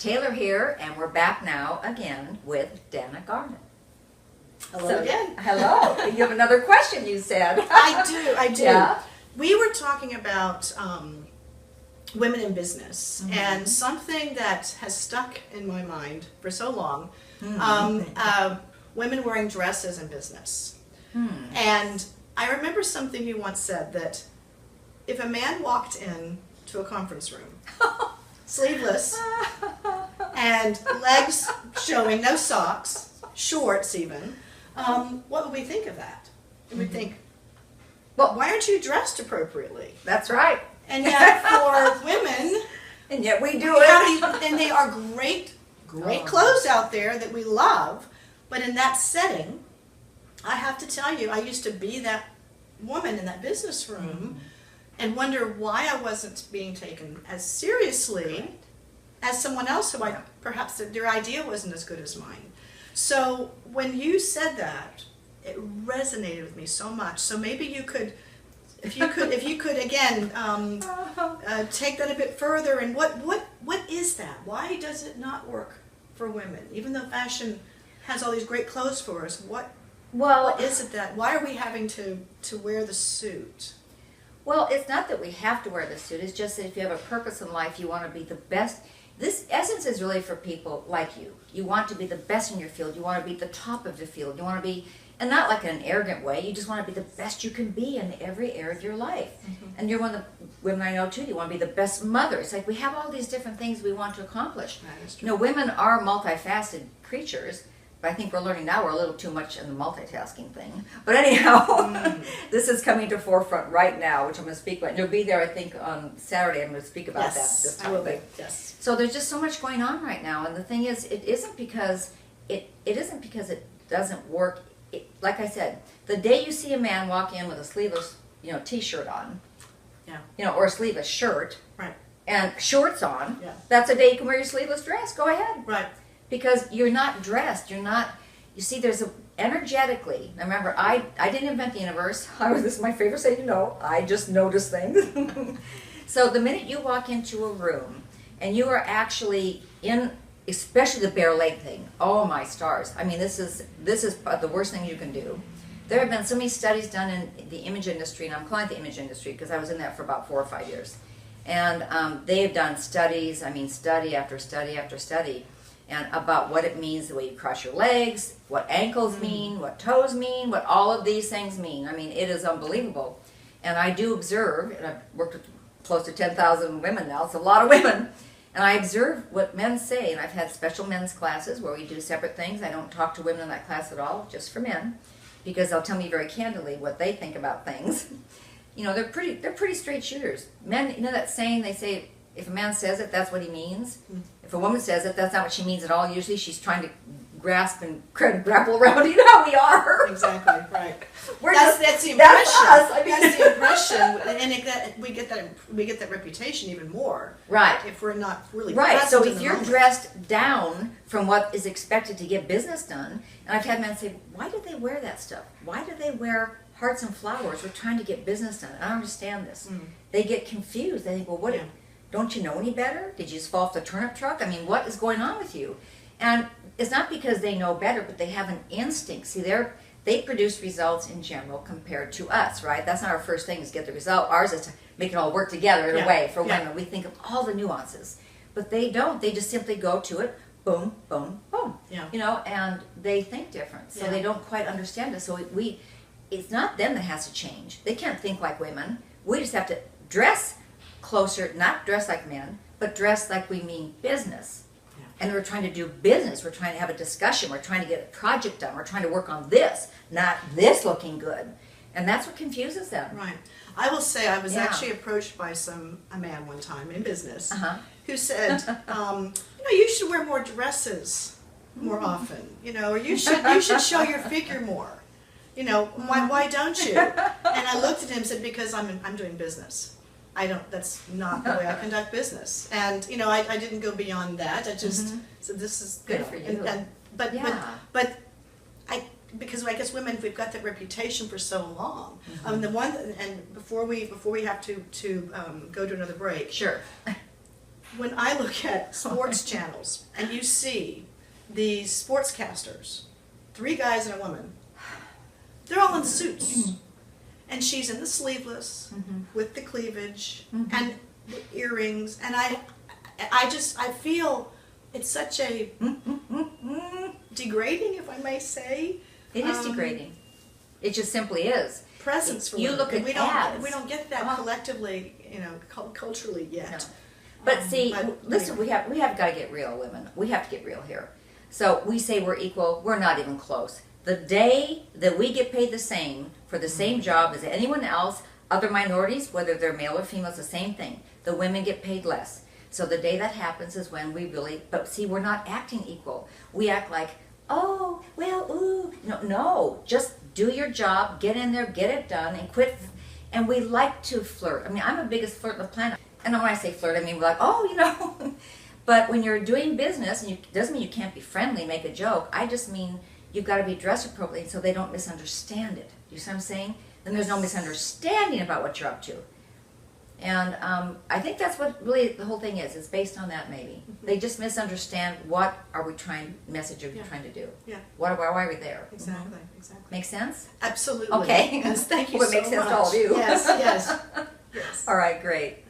Taylor here, and we're back now again with Dana Garnett. Hello again. Hello. You have another question, you said. I do. Yeah. We were talking about women in business, Mm-hmm. and something that has stuck in my mind for so long, women wearing dresses in business. And I remember something you once said, that if a man walked in to a conference room, sleeveless, and legs showing, no socks, shorts even, what would we think of that? And we'd think, well, why aren't you dressed appropriately? That's right. And yet for women, And yet we do we it. have these, and they are great clothes out there that we love, but in that setting, I have to tell you, I used to be that woman in that business room and wonder why I wasn't being taken as seriously as someone else who perhaps their idea wasn't as good as mine. So when you said that, it resonated with me so much. So maybe you could, if you could again take that a bit further. And what is that? Why does it not work for women, even though fashion has all these great clothes for us? What is it that? Why are we having to wear the suit? Well, it's not that we have to wear the suit. It's just that if you have a purpose in life, you want to be the best. This essence is really for people like you. You want to be the best in your field. You want to be at the top of the field. You want to be, and not like in an arrogant way, you just want to be the best you can be in every area of your life. And you're one of the women I know too, you want to be the best mother. It's like we have all these different things we want to accomplish. That is true. You know, women are multifaceted creatures, but I think we're learning now we're a little too much in the multitasking thing. But anyhow, this is coming to forefront right now, which I'm going to speak about. And you'll be there, I think, on Saturday. I'm going to speak about that this time. I will be. Yes. So there's just so much going on right now, and the thing is, it isn't because it doesn't work. Like I said, the day you see a man walk in with a sleeveless, T-shirt on, or a sleeveless shirt, Right. and shorts on, Yeah. that's a day you can wear your sleeveless dress. Go ahead. Right. Because you're not dressed, you see, there's energetically, now remember, I didn't invent the universe. This is my favorite thing to know. I just notice things. So the minute you walk into a room and you are actually in, especially the bare leg thing, oh my stars. I mean, this is the worst thing you can do. There have been so many studies done in the image industry, and I'm calling it the image industry because I was in that for about 4 or 5 years. And they've done studies, study after study after study, and about what it means, the way you cross your legs, what ankles mean, what toes mean, what all of these things mean. I mean, it is unbelievable. And I do observe, and I've worked with close to 10,000 women now, it's a lot of women, and I observe what men say, and I've had special men's classes where we do separate things. I don't talk to women in that class at all, just for men, because they'll tell me very candidly what they think about things. They're pretty straight shooters. Men, that saying, they say, if a man says it, that's what he means. If a woman says it, that's not what she means at all. Usually she's trying to grasp and grapple around. You know how we are. Exactly, right. That's the impression. That's us. That's the impression, and we get that reputation even more. Right. If we're not really right. present So in if the you're moment. dressed down from what is expected to get business done, and I've had men say, why do they wear that stuff? Why do they wear hearts and flowers? We're trying to get business done. I don't understand this. They get confused. They think, well, what? Yeah. Don't you know any better? Did you just fall off the turnip truck? I mean, what is going on with you? And it's not because they know better, but they have an instinct. See, they produce results in general compared to us, right? That's not our first thing, is get the result. Ours is to make it all work together in a way. For women, we think of all the nuances. But they don't. They just simply go to it, boom, boom, boom. Yeah. And they think different. So they don't quite understand it. So it's not them that has to change. They can't think like women. We just have to dress closer, not dress like men, but dress like we mean business. And we're trying to do business. We're trying to have a discussion. We're trying to get a project done. We're trying to work on this, not this looking good. And that's what confuses them. Right. I will say I was actually approached by a man one time in business who said, you should wear more dresses more often, or you should show your figure more. Why don't you? And I looked at him and said, because I'm doing business. That's not the way I conduct business. And, I didn't go beyond that. I just said, this is good for you. But because I guess women, we've got that reputation for so long. And before we have to go to another break. Sure. when I look at sports channels and you see these sportscasters, 3 guys and a woman, they're all in suits. And she's in the sleeveless with the cleavage and the earrings. And I feel it's such a degrading, if I may say. It is degrading. It just simply is. Presence for you women. look at we don't get that collectively, culturally yet. No. But see, but listen, anyway. we have got to get real, women. We have to get real here. So we say we're equal. We're not even close. The day that we get paid the same for the same job as anyone else, other minorities, whether they're male or female, it's the same thing. The women get paid less. So the day that happens is when we really, but see, we're not acting equal. We act like, oh, well, ooh. No, just do your job, get in there, get it done, and quit. And we like to flirt. I mean, I'm the biggest flirt on the planet. And when I say flirt, I mean we're like, oh, But when you're doing business, and it doesn't mean you can't be friendly, make a joke. I just mean you've got to be dressed appropriately so they don't misunderstand it. You see what I'm saying? Then there's no misunderstanding about what you're up to. And I think that's what really the whole thing is. It's based on that maybe. They just misunderstand what are we trying, message are we trying to do. Yeah. Why are we there? Exactly. Make sense? Absolutely. Okay. Yes, thank you Well, so it makes sense much. to all of you. Yes. All right, great.